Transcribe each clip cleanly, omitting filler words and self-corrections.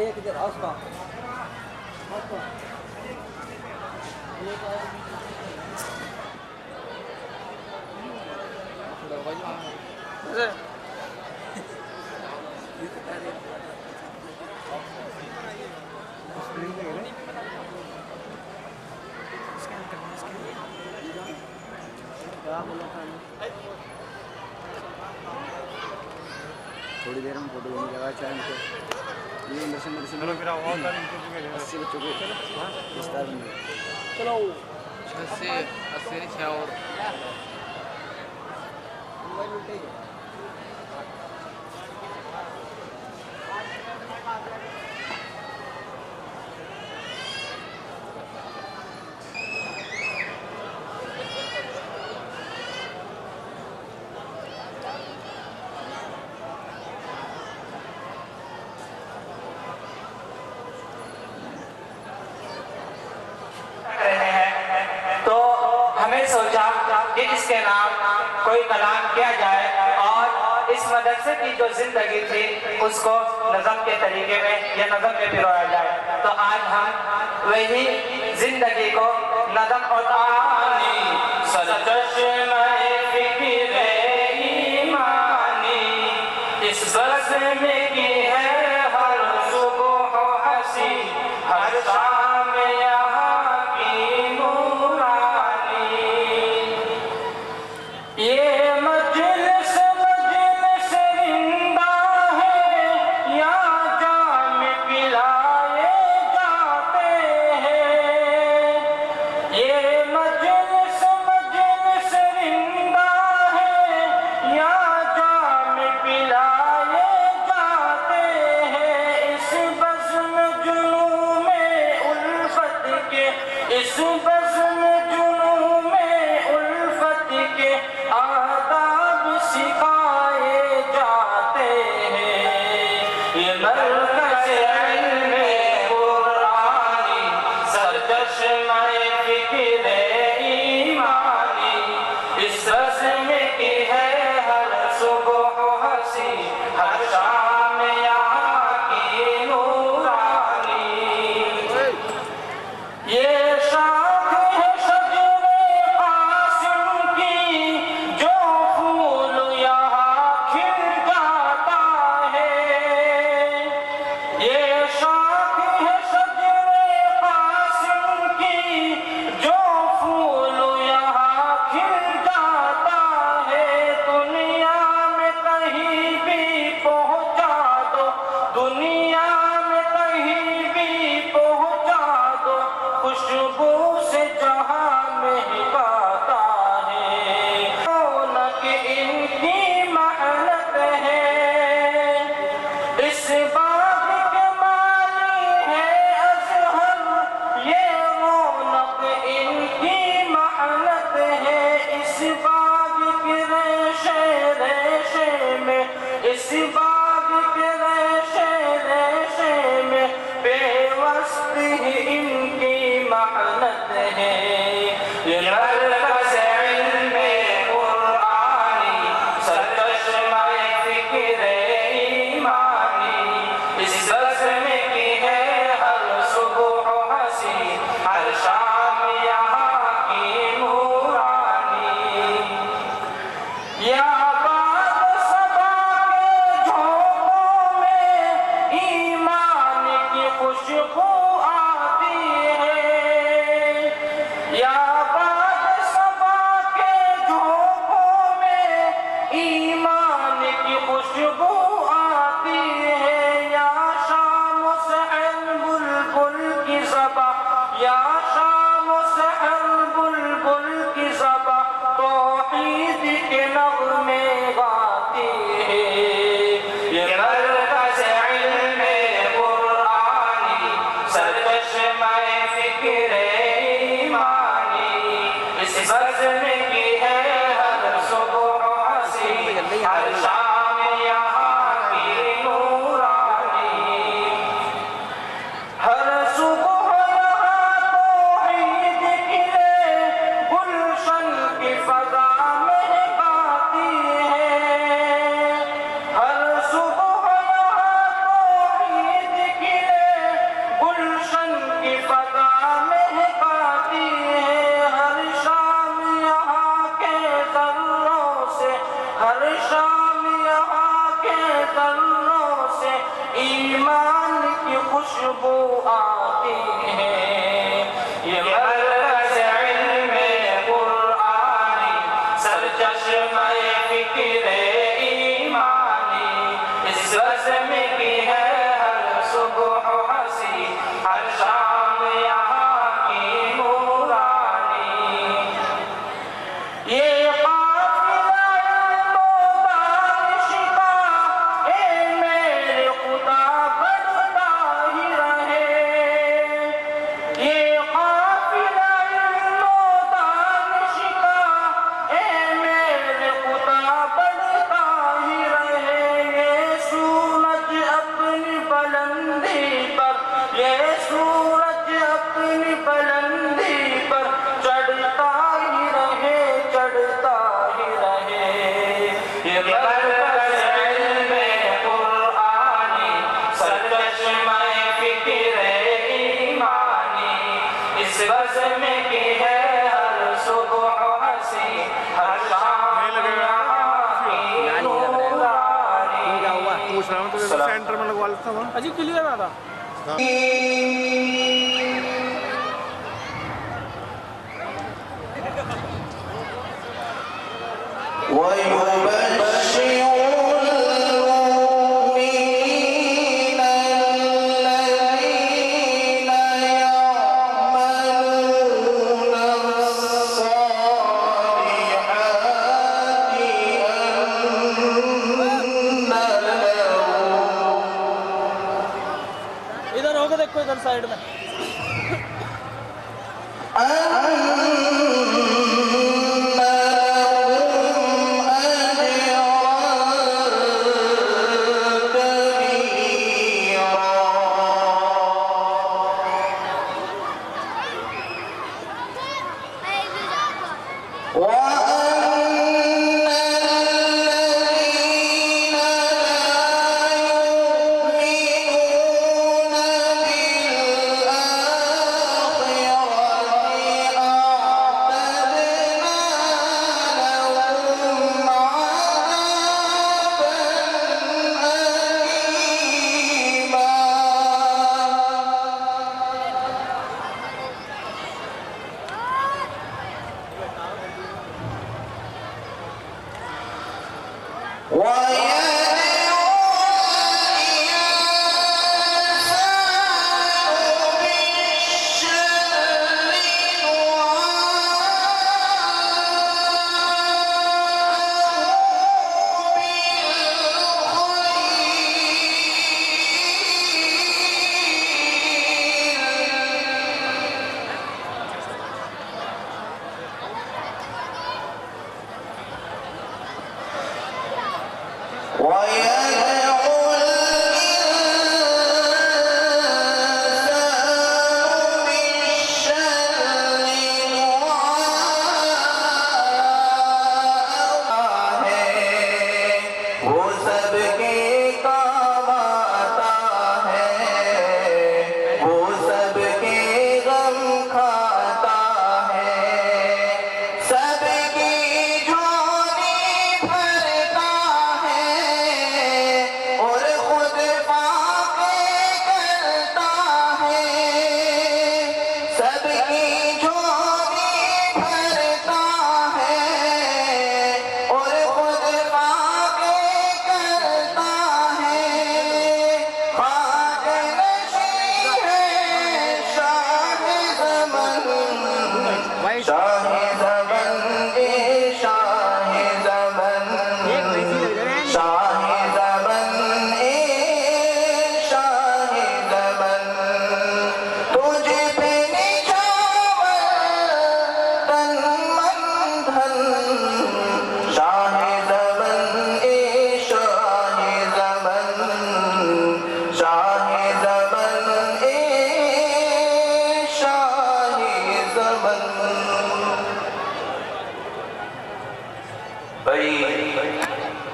ایک ادھر اس کا تھوڑی دیر میں فوٹو لینے لگا چاہے ان کو یہ مرسن 80 بچوں کے دستار بن گئے چلو 80 اور سوچا کہ اس کے نام کوئی کلام کیا جائے اور اس مدرسے کی جو زندگی تھی اس کو نظم کے طریقے میں یا نظم میں پرویا جائے تو آج ہم وہی زندگی کو نظم اور تعانی سرچشمہ فکر ایمانی اس بزم میں کی ہے ہر صبح و حسی ہر شام یہاں کی یہ مجلس رندہ ہے یا جام پلائے جاتے ہیں یہ مجلس رندہ ہے یا جام پلائے جاتے ہیں اس بزم جنوں میں الفت کے اس بزم جنوں میں الفت کے آداب سکھائے جاتے ہیں یہ مرکز علم قرآنی سرچشمہ فکر ایمانی اس رسم کی ہے ہر صبح حسی ہر شام یہاں کی نورانی یہ شاخ ہے شجر قاسم کی جو پھول یہاں کھل جاتا ہے یہ شاخ ہے شجر قاسم کی جو پھول یہاں کھل جاتا ہے دنیا میں کہیں بھی پہنچا دو دنیا میں کہیں بھی پہنچا دو خوشبو سے جہاں مہکاتا ہے رونق ان کی محنت ہے اس باغ کے مالی ہے ازہر یہ رونق ان کی محنت ہے اس باغ کے ریشے ریشے میں اس باغ کے ریشے ریشے میں پیوست ہی ان کی محنت ہے یہ مرکز علم قرآنی سرچشمہ فکر ایمانی اس بزم کی ہے ہر صبح حسی ہر شام یہاں کی نورانی یا باد صبا کے جھونکوں میں ایمان کی خوشبو آتی ہے یا باد صبا کے جھونکوں میں ایمان کی خوشبو آتی ہے یا شام سحر بلبل کی زباں یا شام سحر بلبل کی زباں توحید کے نغمے گاتی ہے یہ مرکز علم قرآنی سرچشمہ فکر ایمانی اس بزم کی ہے ہر صبح حسی ہر شام یہاں کی نورانی ہر صبح یہاں توحید کھلے گلشن کی فضا مہکاتی ہے ہر صبح یہاں توحید کھلے جس بزم کی ہے ہر صبح ہنسی ہر شام سینٹر میں لگوا لیتا ہوں اجی کلیئر آ رہا ادھر ہوگا دیکھو ادھر سائڈ میں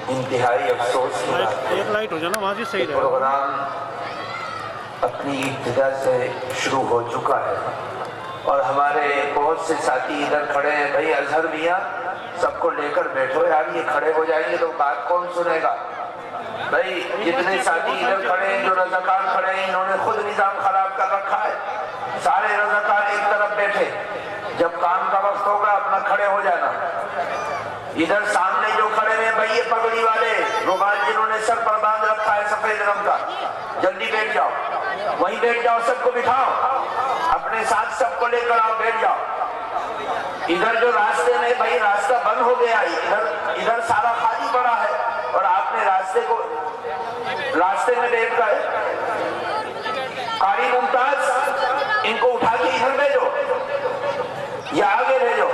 انتہائی افسوس کی بات ہے ایک لائٹ ہو جانا وہاں سے صحیح کہ پروگرام اپنی ابتدا سے شروع ہو چکا ہے اور ہمارے بہت سے ساتھی ادھر کھڑے ہیں. بھائی اظہر میاں سب کو لے کر بیٹھو یار, یہ کھڑے ہو جائیں گے تو بات کون سنے گا؟ بھائی جتنے ساتھی ادھر کھڑے ہیں, جو رضاکار کھڑے ہیں, انہوں نے خود نظام خراب کر رکھا ہے. سارے رضاکار ایک طرف بیٹھے, جب کام کا وقت ہوگا اپنا کھڑے ہو جانا. ادھر سامنے جو کھڑے ہیں بھائی یہ پگڑی والے, رومال جنہوں نے سر پر باندھ رکھا ہے سفید رنگ کا, جلدی بیٹھ جاؤ, وہیں بیٹھ جاؤ, سب کو بٹھاؤ, اپنے ساتھ سب کو لے کر آؤ, بیٹھ جاؤ. ادھر جو راستے میں بھائی راستہ بند ہو گیا, ادھر سارا خالی پڑا ہے اور آپ نے راستے میں بیٹھ گئے. قاری ممتاز ان کو اٹھا کے ادھر بھیجو یا آگے بھیجو.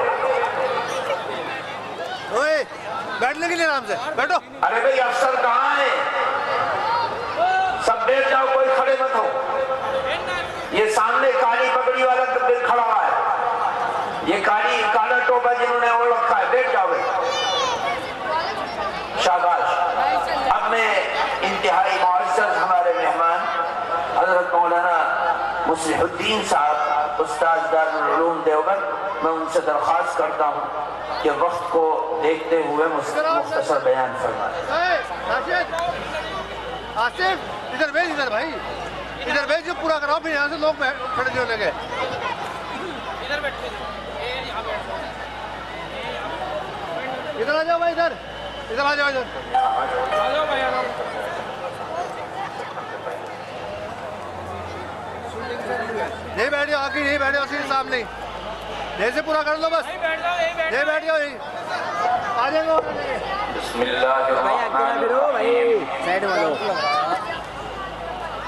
بیٹھنے کے لیے آرام سے بیٹھو. ارے بھائی افسر کہاں ہیں؟ سب بیٹھ جاؤ, کوئی کھڑے مت ہو. یہ سامنے کالی پگڑی والا کھڑا ہوا ہے, یہ کالا ٹوپا جنہوں نے وہ رکھا ہے, بیٹھ جاؤ بھائی. شاباش. اب میں انتہائی معزز ہمارے مہمان حضرت مولانا مصلح الدین صاحب استاد دارالعلوم دیوبند، میں ان سے درخواست کرتا ہوں کہ وقت کو دیکھتے ہوئے مختصر بیان فرمائیں۔ راشد آصف ادھر بھیج، ادھر بھائی ادھر بھیج، جو پورا کراؤ، پھر یہاں سے لوگ کھڑے جو لگے ادھر آ جاؤ بھائی، ادھر ادھر آ جاؤ، ادھر نہیں بیٹھ جاؤ، آگے نہیں بیٹھ جاؤ، سیدھے سامنے یہیں سے پورا کر لو بس، نہیں بیٹھ جاؤ، یہیں آ جائیں گے۔ بسم اللہ الرحمن الرحیم،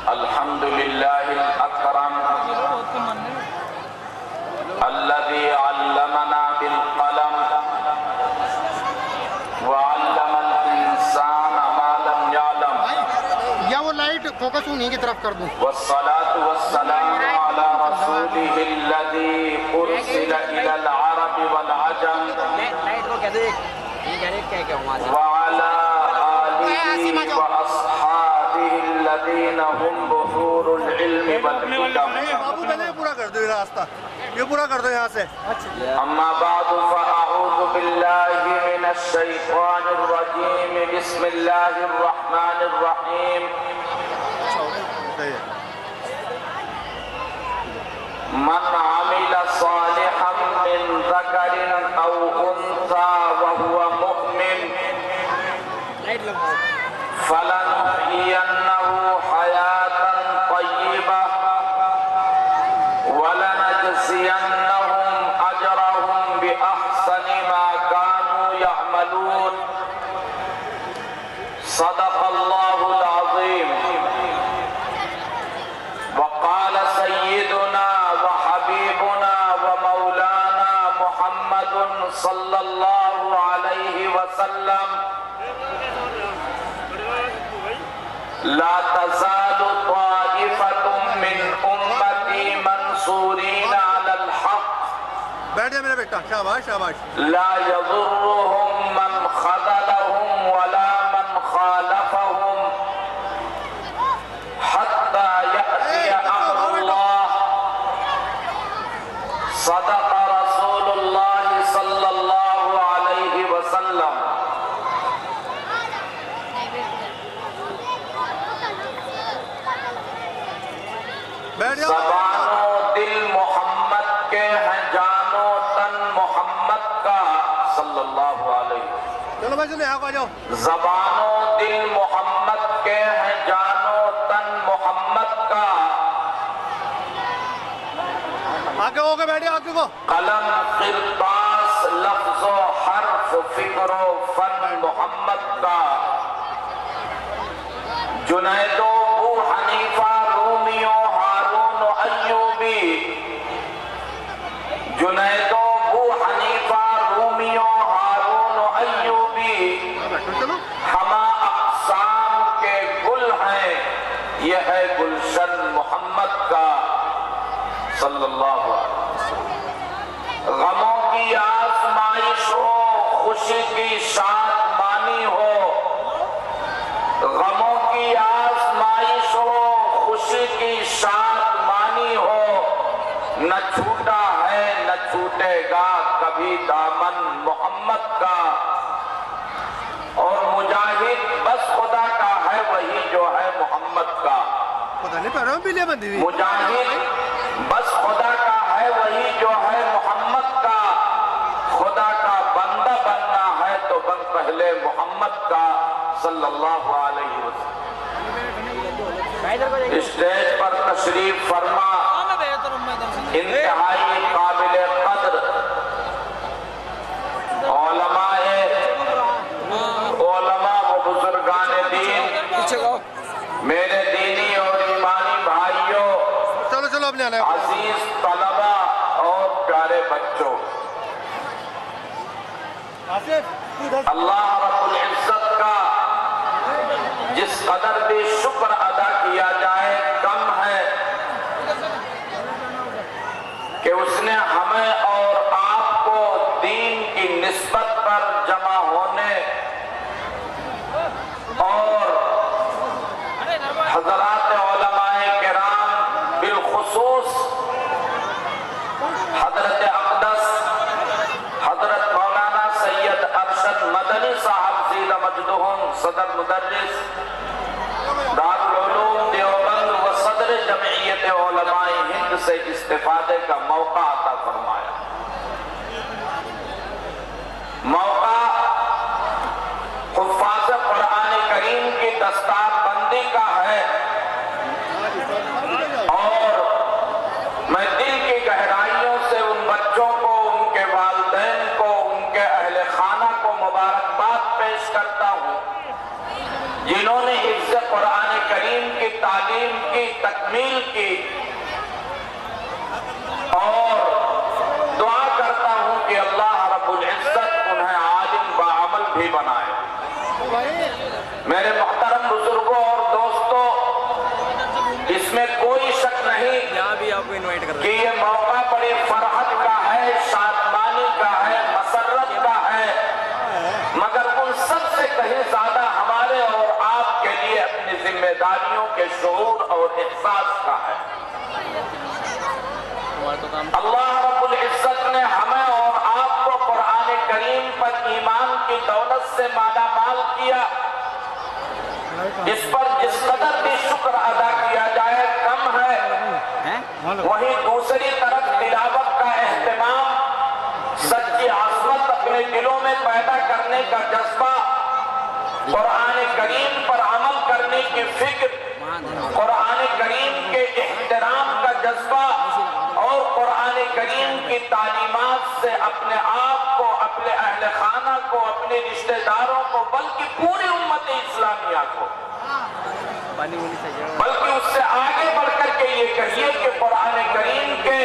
الحمدللہ الاکرم الذي علمنا بالقلم وعلم الانسان ما لم يعلم، یا وہ لائٹ فوکس انہیں کی طرف کر دوں۔ والصلاة والسلام على رسوله الذي ارسل الى العرب والعجم وعلى آله واصحابه الذين هم بحور العلم والحكم، بابو پہلے یہ پورا کر دو، یہ راستہ یہ پورا کر دو یہاں سے۔ اما بعد فاعوذ باللہ من الشیطان الرجیم، بسم اللہ الرحمن الرحیم، من عمل صالحا من ذکر او انثى وهو مؤمن فلنحيينه حياة طيبة ولنجزينهم أجرهم بأحسن ما كانوا يعملون، صدق الله العظيم۔ وقال سيدنا وحبيبنا ومولانا محمد صلى الله عليه وسلم، لا تزال طائفة من أمتي منصورين على الحق، بیٹھ جائے میرا بیٹا، شاباش شاباش۔ لا يضرهم من خذلهم ولا من خالفهم حتى يأتي أمر الله، صدق رسول الله صلى الله عليه وسلم۔ زبان و دل محمد کے ہیں، جان و تن محمد کا صلی اللہ علیہ وسلم۔ چلو بھائی چلو یہاں کو آ جاؤ۔ زبان و دل محمد کے ہیں، جان و تن محمد کا، آگے ہو کے بیٹھے، آگے کو۔ قلم قرطاس لفظ و حرف فکر و فن محمد کا، جنید و ابو حنیفہ رومی و ہارون و ایوبی، جنید و ابو حنیفہ رومی و ہارون و ایوبی، ہما اقسام کے گل ہیں، یہ ہے گلشن محمد کا صلی اللہ علیہ وسلم۔ غموں کی آزمائش ہو، خوشی کی شاد مانی ہو، غموں کی آزمائش ہو، خوشی کی شاد مانی ہو، نہ چھوٹا ہے نہ چھوٹے گا کبھی دامن محمد کا، اور مجاہد بس خدا کا ہے وہی جو ہے محمد کا، پتہ نہیں پیروں میں بلیاں بندھی ہوئی۔ مجاہد بس خدا کا ہے وہی جو ہے محمد کا، خدا کا بندہ بننا ہے تو بن پہلے محمد کا صلی اللہ علیہ وسلم۔ اسٹیج پر تشریف فرما انتہائی قابل قدر علماء و بزرگان دین، میرے دینی اور ایمانی بھائیوں، چلو چلو اپنے آنے۔ عزیز طلبہ اور پیارے بچوں، اللہ رب العزت کا جس قدر بھی شکر ادا کیا جائے کم ہے کہ اس نے ہمیں اور آپ کو دین کی نسبت پر جمع ہونے اور حضرات علماء کرام بالخصوص صدر مدرس دارالعلوم دیوبند و صدر جمعیت علماء ہند سے استفادے کا موقع عطا فرمایا۔ موقع حفاظ قرآن کریم کی دستار بندی کا ہے، اور میں دل کی گہرائیوں سے ان بچوں کو، ان کے والدین کو، ان کے اہل خانہ کو مبارکباد پیش کرتا ہوں، جنہوں نے حفظ قرآن کریم کی تعلیم کی تکمیل کی، اور دعا کرتا ہوں کہ اللہ رب العزت انہیں عالم بعمل بھی بنائے۔ میرے محترم بزرگوں اور دوستوں، اس میں کوئی شک نہیں کہ یہ موقع بڑی فرحت کا ہے، شادمانی کا ہے، مسرت کا ہے، مگر ان سب سے کہیں زیادہ ہمارے اور آپ کے لیے اپنی ذمہ داریوں کے شعور اور احساس کا ہے۔ اللہ رب العزت نے ہمیں اور آپ کو قرآن کریم پر ایمان کی دولت سے مالا مال کیا، اس پر جس قدر بھی شکر ادا کیا جائے کم ہے۔ وہیں دوسری طرف تلاوت کا اہتمام، سچی عظمت اپنے دلوں میں پیدا کرنے کا جذبہ، قرآن کریم پر عمل کرنے کی فکر، قرآن کریم کے احترام کا جذبہ، اور قرآن کریم کی تعلیمات سے اپنے آپ کو، اپنے اہل خانہ کو، اپنے رشتہ داروں کو، بلکہ پوری امت اسلامیہ کو، بلکہ اس سے آگے بڑھ کر کے یہ کہیے کہ قرآن کریم کے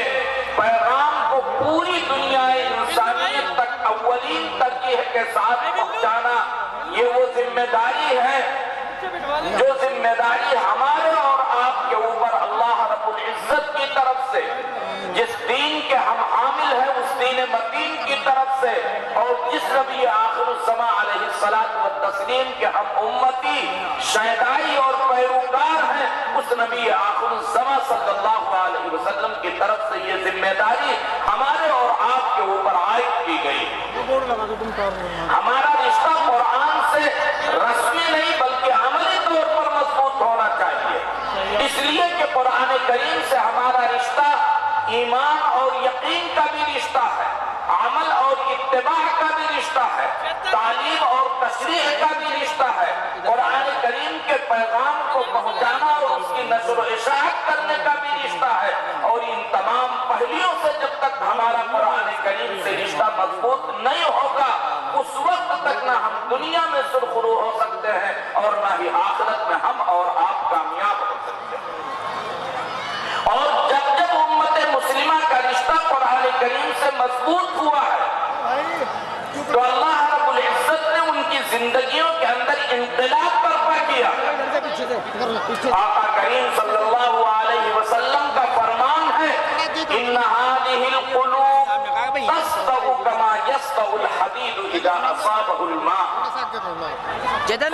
پیغام کو پوری دنیا انسانیت تک اولین ترجیح کے ساتھ پہنچانا، یہ وہ ذمہ داری ہے جو ذمہ داری ہمارے اور آپ کے اوپر اللہ رب العزت کی طرف سے، جس دین کے ہم حامل ہیں اس دین متین کی طرف سے، اور جس نبی آخر الزماں علیہ الصلاۃ والتسلیم کے ہم امتی، شہدائی اور پیروکار ہیں، اس نبی آخر الزماں صلی اللہ علیہ وسلم کی طرف سے یہ ذمہ داری ہمارے اور آپ کے اوپر عائد کی گئی۔ ہمارا رشتہ قرآن سے رسمی نہیں بلکہ عملی طور پر مضبوط ہونا چاہیے، اس لیے کہ قرآن کریم سے ہمارا رشتہ ایمان اور یقین کا بھی رشتہ ہے، عمل اور اتباع کا بھی رشتہ ہے، تعلیم اور تشریح کا بھی رشتہ ہے، قرآن کریم کے پیغام کو پہنچانا اور اس کی نشر و اشاعت کرنے کا بھی رشتہ ہے، اور ان تمام پہلوؤں سے جب تک ہمارا قرآن کریم سے رشتہ مضبوط نہیں ہوگا، اس وقت تک نہ ہم دنیا میں سرخرو ہو سکتے ہیں اور نہ ہی آخرت میں ہم اور آپ کامیاب ہو سکتے ہیں۔ اور جب جب امت مسلمہ کا رشتہ قرآن کریم سے مضبوط ہوا ہے تو اللہ رب العزت نے ان کی زندگیوں کے اندر انقلاب برپا کیا۔ آقا کریم صلی اللہ علیہ وسلم کا فرمان ہے إِنَّ هَذِهِ الْقُلُوبِ تَصْدَعُ كَمَا يَصْدَعُ الْحَدِيدُ إِذَا أَصَابَهُ الْمَاءُ۔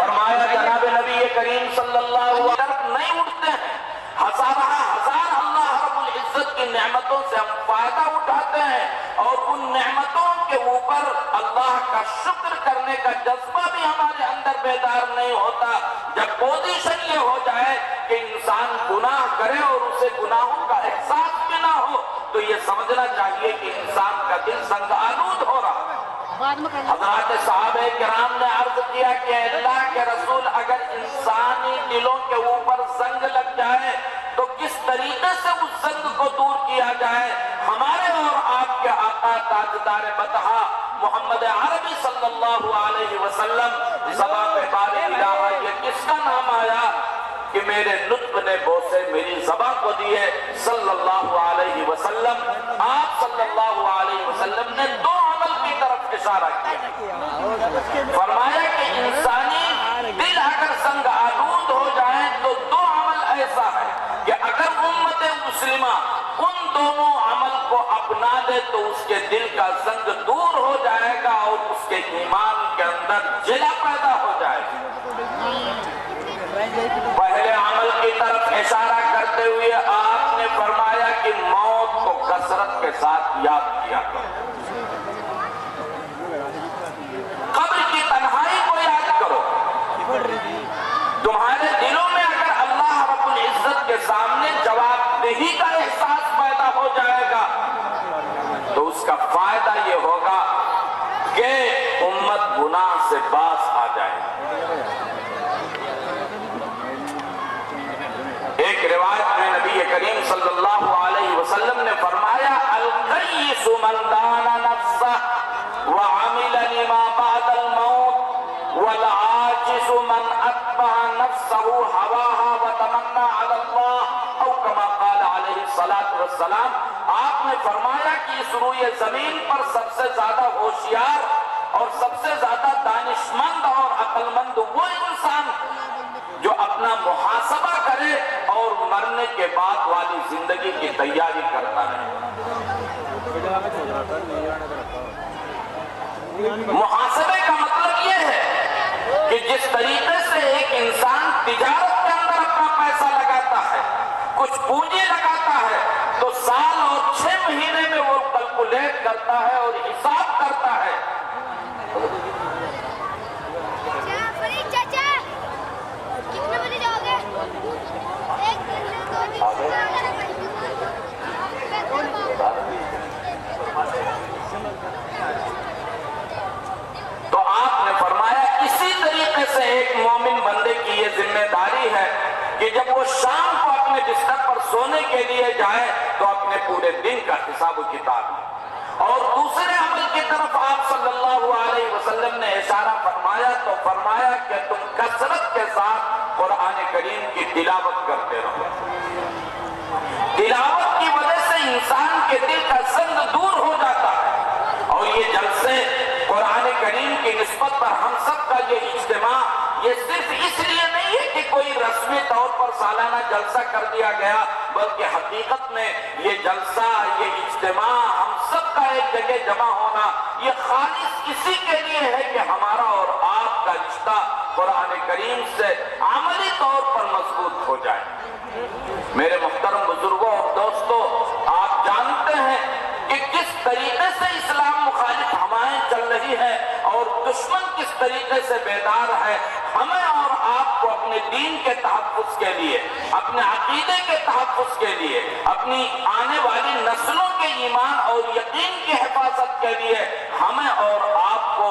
فرمایا جناب نبی کریم صلی اللہ علیہ وسلم نہیں اٹھتے ہیں، ہزارہ ہزار اللہ رب العزت کی نعمتوں سے ہم فائدہ اٹھاتے ہیں، اور ان نعمتوں کے اوپر اللہ کا شکر کرنے کا جذبہ بھی ہمارے اندر بیدار نہیں ہوتا۔ جب پوزیشن یہ ہو جائے کہ انسان گناہ کرے اور اسے گناہوں کا احساس بھی نہ ہو تو یہ سمجھنا چاہیے کہ انسان کا دل سنگ آلود ہو رہا ہے۔ حضرات صحابہ کرام نے عرض کیا کہ اللہ کے رسول، اگر انسانی دلوں کے اوپر زنگ لگ جائے تو کس طریقے سے اس زنگ کو دور کیا جائے؟ ہمارے اور آپ کے آقا تاجدار بطحہ محمد عربی صلی اللہ علیہ وسلم زبان پہ بار الہا یہ کس کا نام آیا کہ میرے نطق نے بوسے میری زبان کو دیے صلی اللہ علیہ وسلم۔ آپ صلی اللہ علیہ وسلم نے دو عمل کی طرف اشارہ کیا، فرمایا کہ انسانی دل اگر سنگ آلود ہو جائے تو دو عمل ایسا ہے کہ اگر امت مسلمہ ان دونوں عمل کو اپنا دے تو اس کے دل کا زنگ دور ہو جائے گا اور اس کے ایمان کے اندر جلا پیدا ہو جائے گا۔ پہلے عمل کی طرف اشارہ کرتے ہوئے آپ نے فرمایا کہ موت کو کثرت کے ساتھ یاد کیا کرو، قبر کی تنہائی کو یاد کرو، تنہی کا احساس پیدا ہو جائے گا تو اس کا فائدہ یہ ہوگا کہ امت گناہ سے باز آ جائے گی۔ ایک روایت میں نبی کریم صلی اللہ علیہ وسلم نے فرمایا القیس من دان نفسہ وعمل لما بعد الموت والعاجز من اتبع نفسہ ہواہا وتمنى علی اللہ او کما قال علیہ الصلاۃ والسلام۔ آپ نے فرمایا کہ اس روئے زمین پر سب سے زیادہ ہوشیار اور سب سے زیادہ دانشمند اور عقل مند وہ انسان جو اپنا محاسبہ کرے اور مرنے کے بعد والی زندگی کی تیاری کرتا ہے۔ محاسبے کا مطلب یہ ہے کہ جس طریقے سے ایک انسان تجارت کے اندر اپنا پیسہ لگاتا ہے، کچھ پونجی لگاتا ہے، تو سال اور 6 مہینے میں وہ کیلکولیٹ کرتا ہے اور حساب کرتا ہے۔ تو آپ نے فرمایا اسی طریقے سے ایک مومن بندے کی یہ ذمہ داری ہے کہ جب وہ شام کو اپنے بستر پر سونے کے لیے جائے تو اپنے پورے دن کا حساب و کتاب لے۔ اور دوسرے عمل کی طرف آپ صلی اللہ علیہ وسلم نے اشارہ فرمایا تو فرمایا کہ تم کثرت کے ساتھ قرآن کریم کی تلاوت کرتے رہو۔ تلاوت کی وجہ سے انسان کے دل کا زنگ دور ہو جاتا ہے، اور یہ جلسے قرآن کریم کی نسبت پر ہم سب کا یہ اجتماع یہ صرف اس لیے نہیں ہے کہ کوئی رسمی طور پر سالانہ جلسہ کر دیا گیا، بلکہ حقیقت میں یہ جلسہ، یہ اجتماع، ہم سب کا ایک جگہ جمع ہونا یہ خالص اسی کے لیے ہے کہ ہمارا اور آپ کا رشتہ قرآن کریم سے عملی طور پر مضبوط ہو جائے۔ میرے محترم بزرگوں اور دوستوں، آپ جانتے ہیں کہ کس طریقے سے اسلام مخالف ہوائیں چل رہی ہیں اور دشمن کس طریقے سے بیدار ہے۔ ہمیں اور آپ کو اپنے دین کے تحفظ کے لیے، اپنے عقیدے کے تحفظ کے لیے، اپنی آنے والی نسلوں کے ایمان اور یقین کی حفاظت کے لیے ہمیں اور آپ کو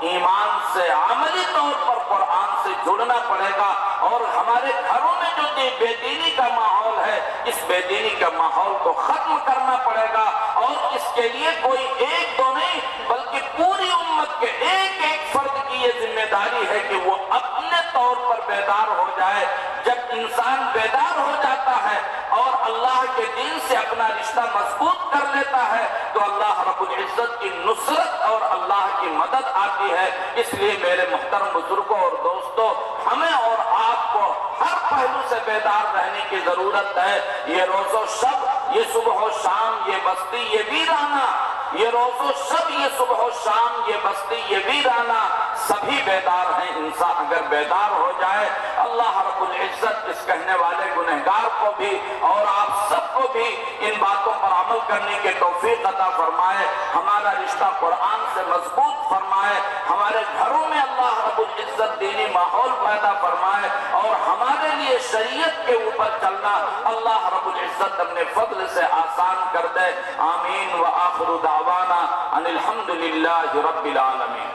ایمان سے عملی طور پر قرآن سے جڑنا پڑے گا، اور ہمارے گھروں میں جو بے دینی کا ماحول ہے اس بے دینی کا ماحول کو ختم کرنا پڑے گا، اور اس کے لیے کوئی ایک دو نہیں بلکہ پوری امت کے ایک ایک فرد کی یہ ذمہ داری ہے کہ وہ اپنے طور پر بیدار ہو جائے۔ جب انسان بیدار ہو جاتا ہے اور اللہ کے دین سے اپنا رشتہ مضبوط کر لیتا ہے تو اللہ رب العزت کی نصرت اور اللہ کی مدد آتی ہے۔ اس لیے میرے محترم بزرگوں اور دوستوں، ہمیں اور آپ کو ہر پہلو سے بیدار رہنے کی ضرورت ہے۔ یہ روز و شب، یہ صبح و شام، یہ بستی، یہ ویرانہ، یہ روز و شب، یہ صبح و شام، یہ بستی، یہ ویرانہ، سبھی بیدار ہیں۔ انسان اگر بیدار ہو جائے، اللہ رب العزت اس کہنے والے گنہگار کو بھی اور آپ سب کو بھی ان باتوں پر عمل کرنے کے توفیق عطا فرمائے، ہمارا رشتہ قرآن سے مضبوط فرمائے، ہمارے گھروں میں اللہ رب العزت دینی ماحول پیدا فرمائے، اور ہمارے لیے شریعت کے اوپر چلنا اللہ رب العزت اپنے فضل سے آسان کر دے۔ آمین وآخر دعوانا ان الحمدللہ رب العالمین۔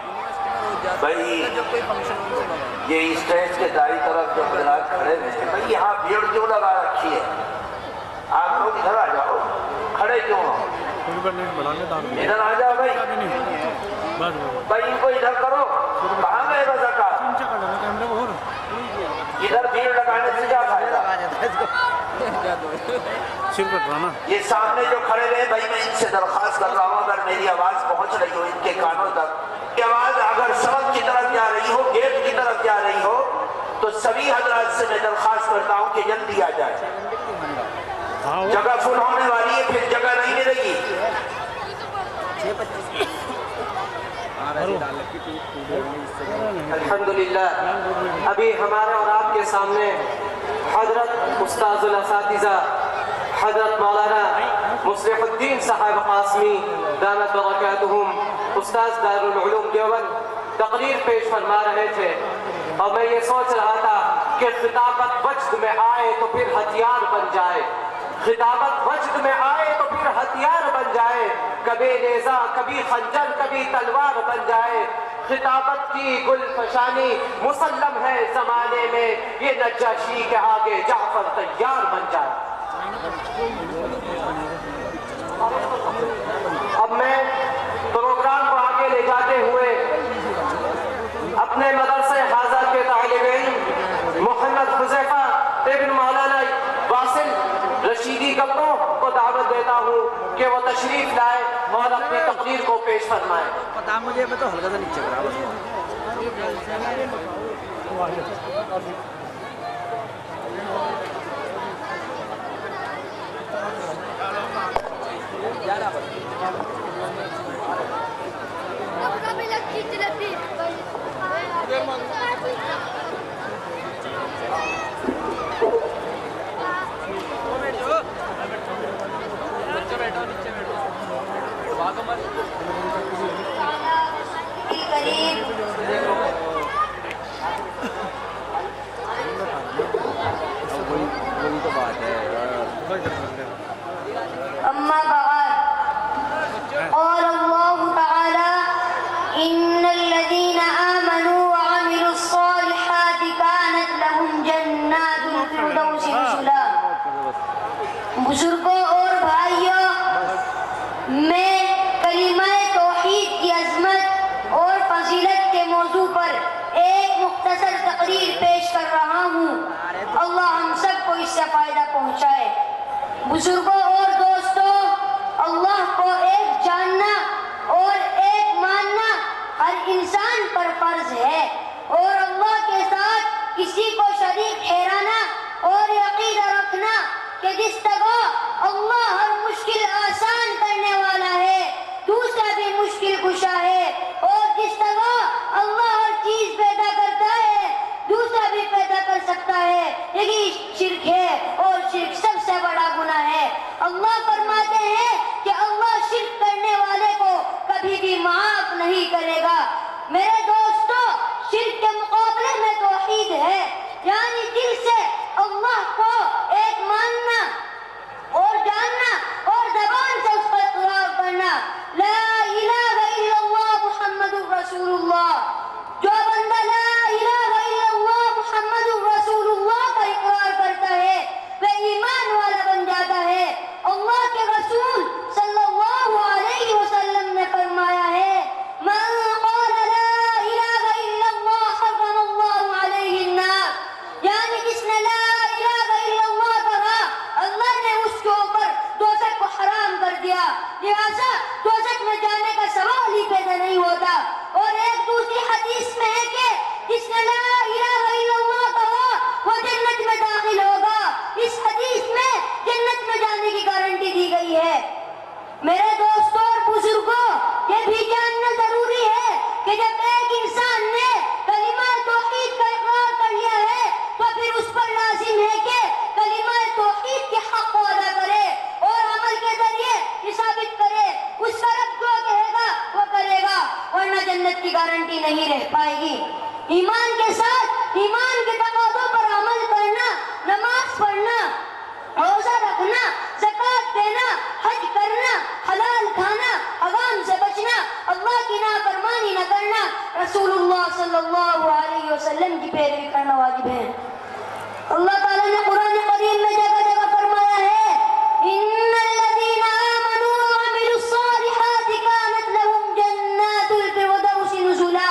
بھائی یہ اسٹیج کے دائیں طرف جو حضرات کھڑے ہیں، بھائی یہاں بھیڑ کیوں لگا رکھی ہے؟ آپ لوگ ادھر آ جاؤ، کھڑے کیوں ہو؟ ادھر آ جاؤ بھائی، بھائی ان کو ادھر کرو۔ کہاں گئے رضاکار؟ ادھر بھیڑ لگانے سے کیا فائدہ؟ یہ سامنے جو کھڑے ہوئے بھائی، میں ان سے درخواست کر رہا ہوں اگر میری آواز پہنچ رہی ہو ان کے کانوں تک، کہ آواز اگر سڑک کی طرف جا رہی ہو، گیٹ کی طرف جا رہی ہو، تو سبھی حضرات سے میں درخواست کرتا ہوں کہ جلدی آ جائے۔ جگہ فل ہونے والی ہے، پھر جگہ نہیں ملے گی۔ الحمدللہ، ابھی ہمارے اور آپ کے سامنے حضرت استاذ الاساتذہ حضرت مولانا مصلح الدین صاحب قاسمی دامت برکاتہم، استاذ دارالعلوم دیوبند تقریر پیش فرما رہے تھے، اور میں یہ سوچ رہا تھا کہ خطابت وجد میں آئے تو پھر ہتھیار بن جائے۔ خطابت وجد میں آئے تو پھر ہتھیار بن جائے، کبھی نیزہ کبھی خنجر کبھی تلوار بن جائے۔ خطابت کی گل فشانی مسلم ہے زمانے میں، یہ نجاشی کے آگے جعفر تیار بن جائے۔ اب میں پروگرام کو آگے لے جاتے ہوئے اپنے مدرسہ حاضر کے طالب علم محمد حذیفہ ابن مولانا واصل رشیدی گبرو کو دعوت دیتا ہوں کہ وہ تشریف لائے اور اپنی تقریر کو پیش فرمائے۔ پتا مجھے میں تو ہلکا سا نیچے کرا بس۔ أما بعد قال الله تعالى إن الذين آمنوا وعملوا الصالحات كانت لهم جنات الفردوس نزلا۔ بزرگوں اور بھائیوں، میں کلمہ توحید کی عظمت اور فضیلت کے موضوع پر ایک مختصر تقریر پیش کر رہا ہوں۔ اللہ ہم سب کو اس سے فائدہ پہنچائے۔ بزرگوں اور دوستوں، اللہ کو ایک جاننا اور ایک ماننا ہر انسان پر فرض ہے، اور اللہ کے ساتھ کسی کو شریک ٹھہرانا اور عقیدہ رکھنا کہ جس طرح اللہ ہر مشکل آسان کرنے والا ہے، دوسرا بھی مشکل کشا ہے، اور جس طرح اللہ ہر چیز پیدا کرتا ہے، دوسرا بھی پیدا کر سکتا ہے، یہی شرک ہے، اور شرک سب سے بڑا گناہ ہے۔ اللہ فرماتے ہیں کہ اللہ شرک کرنے والے کو کبھی بھی معاف نہیں کرے گا۔ میرے دوستو، شرک کے مقابلے میں توحید ہے، یعنی دل سے اللہ کو ایک ماننا اور جاننا اور زبان سے اس پر اقرار کرنا، لا الہ الا اللہ محمد رسول اللہ۔ جو بندہ لا الہ الا اللہ محمد رسول اللہ کا اقرار کرتا ہے وہ ایمان والا بن جاتا ہے۔ اللہ کے رسول صلی اللہ علیہ وسلم نے فرمایا ہے، من قال لا الہ الا اللہ حرم اللہ علیہ النار، یعنی جس نے لا الہ الا اللہ کہا، اللہ نے اس کے اوپر دوزخ کو حرام کر دیا، لہذا دوزخ میں جانے کا سوال ہی پیدا نہیں ہوتا۔ اور ایک دوسری حدیث میں ہے کہ جس نے لا الہ الا اللہ کہا وہ جنت میں داخل ہوگا۔ اس حدیث میں جنت میں جانے کی گارنٹی دی گئی ہے۔ میرے دوستوں اور بزرگوں، یہ بھی جاننا ضروری ہے کہ جب ایک انسان نے کلمہ توحید کا اقرار کر لیا ہے تو پھر اس پر لازم ہے کہ کلمہ توحید کے حق کو ادا کرے اور عمل کے ذریعے یہ ثابت کرے، اس کا رب جو کہے گا وہ کرے گا، ورنہ جنت کی گارنٹی نہیں رہ پائے گی۔ ایمان کے ساتھ ایمان کے تقاضوں پر عمل کرنا، نماز پڑھنا، روزہ رکھنا، زکوٰۃ دینا، حج کرنا، حلال کھانا، حرام سے بچنا، اللہ کی نافرمانی نہ کرنا، رسول اللہ صلی اللہ علیہ وسلم کی پیروی کرنا واجب ہے۔ اللہ تعالیٰ نے قرآن کریم میں جگہ جگہ فرمایا ہے، ان الذین آمنوا وعملوا الصالحات كانت لهم جنات الفردوس نزلا۔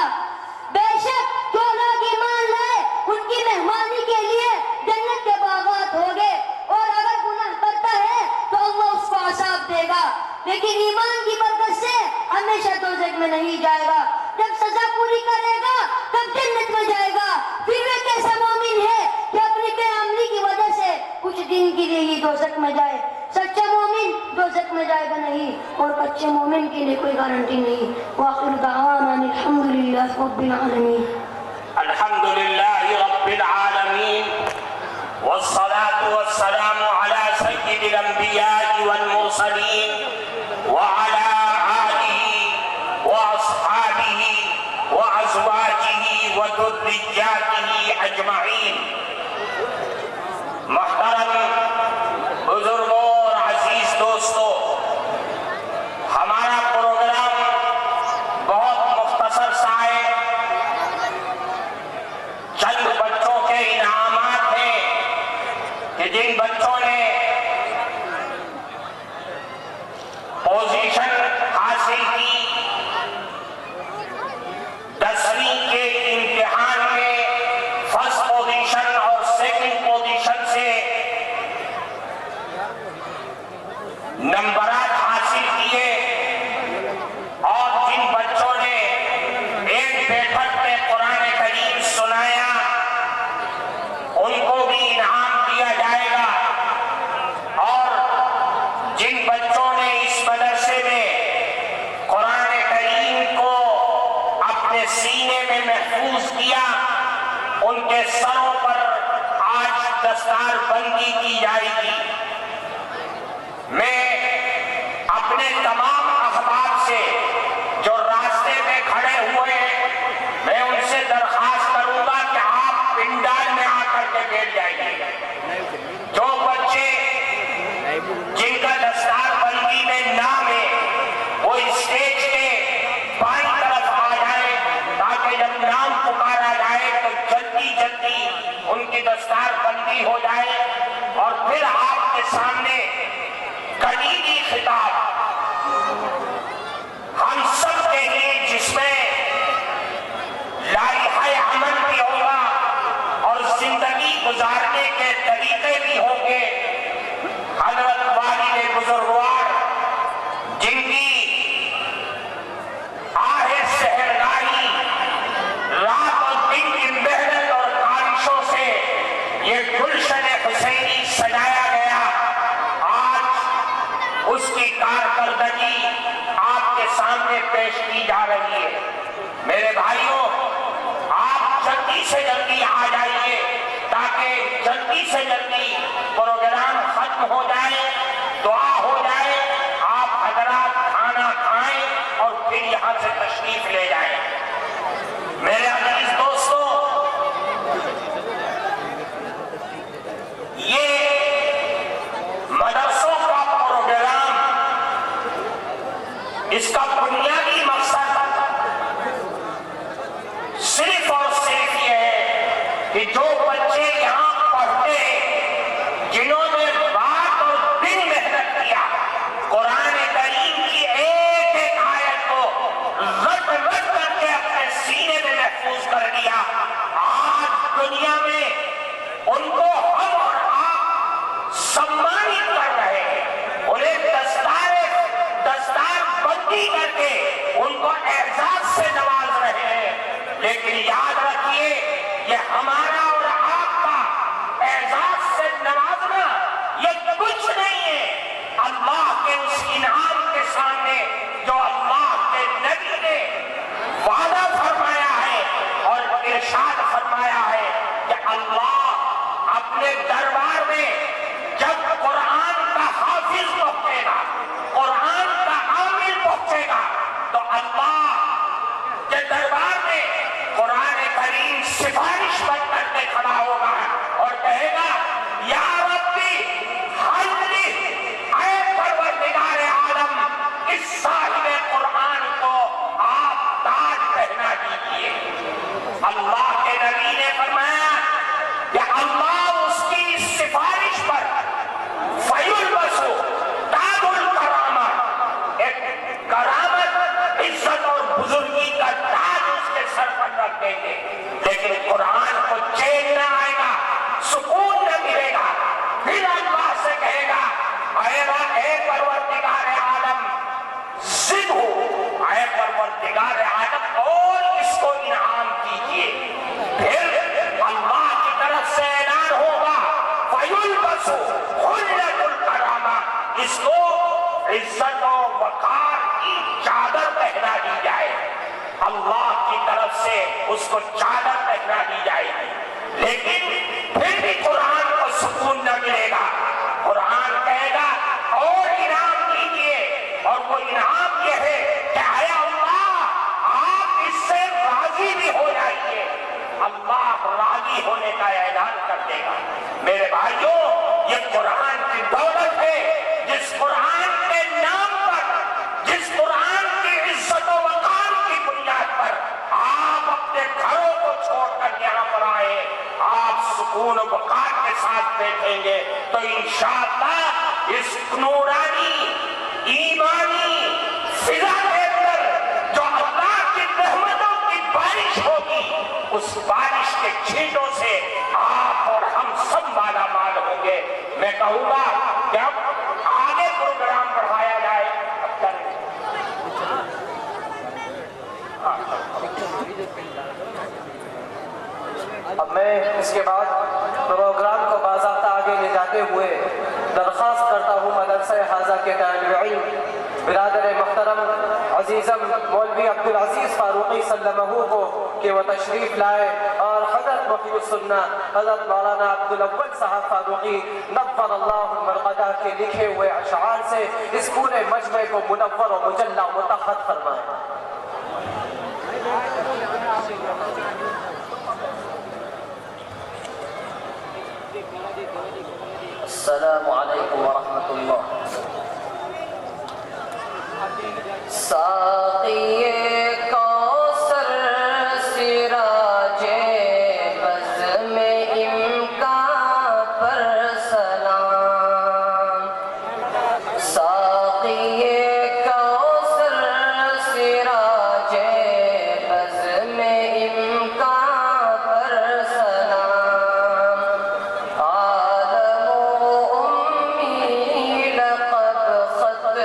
بے شک جو لوگ ایمان لائے ان کی مہمانی کے لیے جنت کے باغات ہوگے، اور اگر گناہ کرتا ہے تو اللہ اس کو عذاب دے گا، لیکن ایمان کی برکت سے ہمیشہ دوزخ میں نہیں جائے گا۔ جب سزا پوری کرے گا تب جنت میں جائے گا۔ پھر وہ کیسا مومن ہے کہ اپنی بے عملی کی وجہ سے کچھ دن کے لیے ہی دوزخ میں جائے؟ سچا مومن دوزخ میں جائے گا نہیں، اور کچے مومن کے لیے کوئی گارنٹی نہیں۔ وآخر دعوانا الحمدللہ رب العالمین۔ الحمدللہ رب العالمین، والصلاة والسلام على سید الانبیاء والمرسلین وعلى آلہ واصحابہ وازواجہ وذریاتہ اجمعین۔ محترم بزرگوں سینے میں محفوظ کیا، ان کے سروں پر آج دستار بندی کی جائے گی۔ میں اپنے تمام احباب سے جو راستے میں کھڑے ہوئے ہیں، میں ان سے درخواست کروں گا کہ آپ پنڈال میں آ کر کے بیٹھ جائیے۔ جو بچے جن کا دستار بندی میں نام ہے وہ اسٹیج کے بائیں طرف آ جائیں، تاکہ جب نام پکارا جائے تو جلدی جلدی ان کی دستار بندی ہو جائے۔ اور پھر آپ کے سامنے کلیدی خطاب ہم سب کے لیے، جس میں لائحہ عمل بھی ہوگا اور زندگی گزارنے کے طریقے بھی ہوں گے، حضرت والد بزرگوار جن کی آہ سحرگاہی رات اور دن کی محنت اور کاوشوں سے یہ گلشن حسینی سجایا گیا، آج اس کی کارکردگی آپ کے سامنے پیش کی جا رہی ہے۔ میرے بھائیوں، آپ جلدی سے جلدی آ جائیے تاکہ جلدی سے جلدی پروگرام ختم ہو جائے، دعا ہو جائے، آپ حضرات کھانا کھائیں اور پھر یہاں سے تشریف لے جائیں۔ میرے عزیز دوستو، یہ مدرسوں کا پروگرام، اس کا بنیادی مقصد صرف اور صرف یہ ہے کہ جو بچے یہاں پڑھتے ہیں، جنہوں نے رات اور دن محنت کیا، قرآن کریم کی ایک ایک آیت کو رٹ رٹ کر کے اپنے سینے میں محفوظ کر دیا، آج دنیا میں ان کو ہم اور آپ سمانت کر رہے ہیں، انہیں دستار بندی کر کے ان کو اعزاز سے نواز رہے ہیں۔ لیکن یاد رکھیے، یہ ہمارا اور آپ کا اعزاز سے نوازنا یہ کچھ نہیں ہے اللہ کے اس انعام کے سامنے جو اللہ کے نبی نے وعدہ فرمایا ہے اور ارشاد فرمایا ہے کہ اللہ اپنے دربار میں جب قرآن کا حافظ پہنچے گا، قرآن کا عامل پہنچے گا، تو اللہ کے دربار میں قرآن کریم سفارش بن کر کے کھڑا ہوگا اور کہے گا، یا ربی حضلی، اے پروردگار عالم، اس صاحب قرآن کو آپ تاج پہنا دیجئے۔ اللہ کے نبی نے فرمایا کہ اللہ اس کی سفارش پر فیلبسو تاج الکرامت، ایک کرامت، عزت اور بزرگی کا تاج اس کے سر پر رکھ دیں گے، لیکن قرآن کو چین نہ آئے گا، سکون نہ ملے گا۔ پھر اللہ سے کہے گا، اے پروردگار عالم زد ہو، اے پروردگار عالم اور اس کو انعام کیجئے۔ پھر اللہ کی طرف سے اعلان ہوگا، فَيُلْبَسُ حُلَّةُ الْكَرَامَةِ، اس کو عزت و وقار کی چادر پہنا دی جائے، اللہ کی طرف سے اس کو چادر پہنا دی جائے گی۔ لیکن پھر بھی قرآن کو سکون نہ ملے گا، قرآن کہے گا اور انعام دیجئے، اور وہ انعام یہ ہے کہ اے اللہ آپ اس سے راضی بھی ہو جائیے، اللہ راضی ہونے کا اعلان کر دے گا۔ میرے بھائیوں، یہ قرآن کی دولت ہے، جس قرآن کے نام پر، جس قرآن کی عزت و وقار کی بنیاد پر آپ اپنے گھروں کو چھوڑ کر یہاں پر آئے، آپ سکون و وقار کے ساتھ بیٹھیں گے تو انشاءاللہ اس نورانی ایمانی فضا کے اندر جو اللہ کی رحمتوں کی بارش ہوگی، اس بارش کے چھینٹوں سے آپ اور ہم سب مالا مال ہوں گے۔ میں کہوں گا کہ اب آگے پروگرام بڑھایا جائے۔ اب میں اس کے بعد پروگرام کو باضابطہ آگے لے جاتے ہوئے درخواست کرتا ہوں مدرسہ حاضہ کے طالب علم برادر محترم عزیز عزیزم مولوی عبدالعزیز فاروقی سلمہ کو کہ وہ تشریف لائے اور حضرت محی السنہ حضرت مولانا عبدالاول صاحب فاروقی نور اللہ مرقدہ کے لکھے ہوئے اشعار سے اس پورے مجمع کو منور و مجلہ و متحد فرمائیں۔ السلام علیکم ورحمۃ اللہ۔ ساقی کوثر سراج بزم امکان پر سلام، ساقی کوثر سراج بزم امکان پر سلام، عالم و امی لقد ختم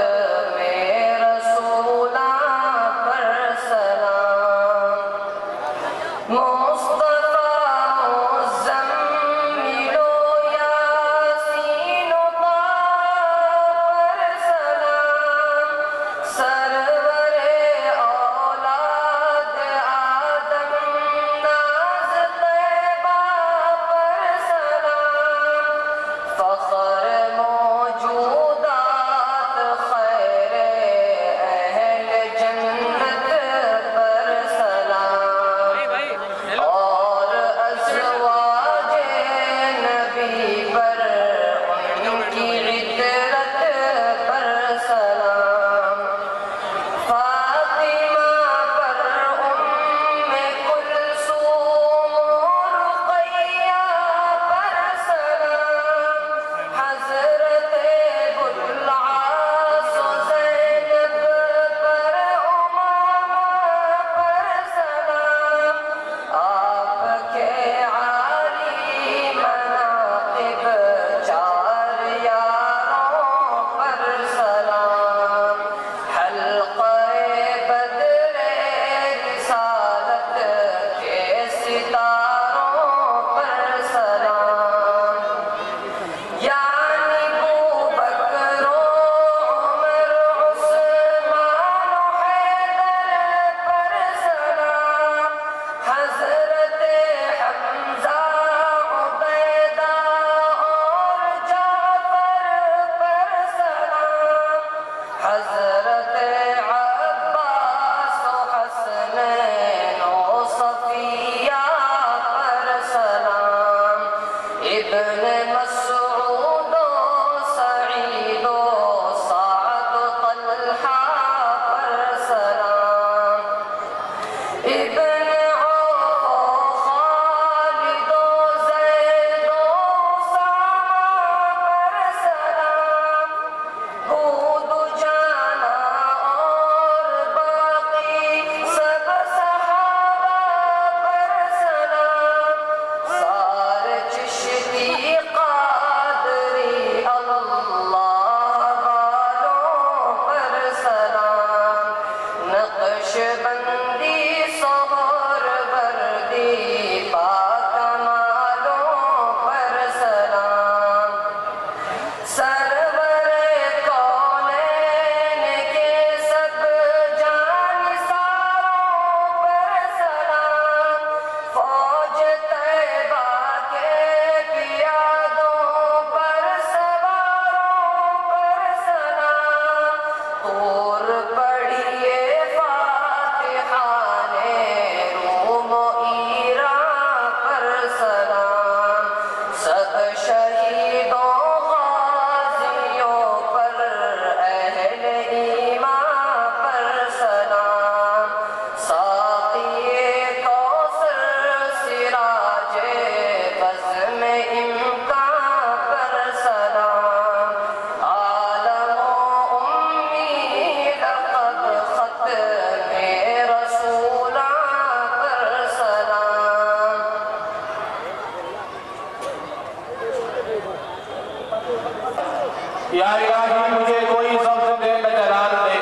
یا الہی مجھے کوئی ضبط دے نہ جلال دے،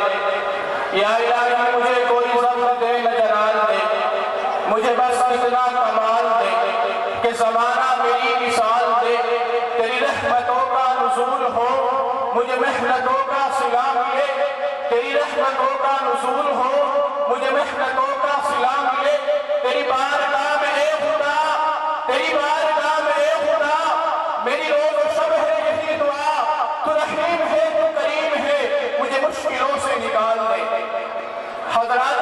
یا الہی مجھے کوئی ضبط دے نہ جلال دے، مجھے بس اتنا کمال دے کہ زمانہ میری مثال دے، تیری رحمتوں کا نزول ہو، مجھے محنتوں کا صلہ ملے، تیری رحمتوں کا نزول ہو، حضرات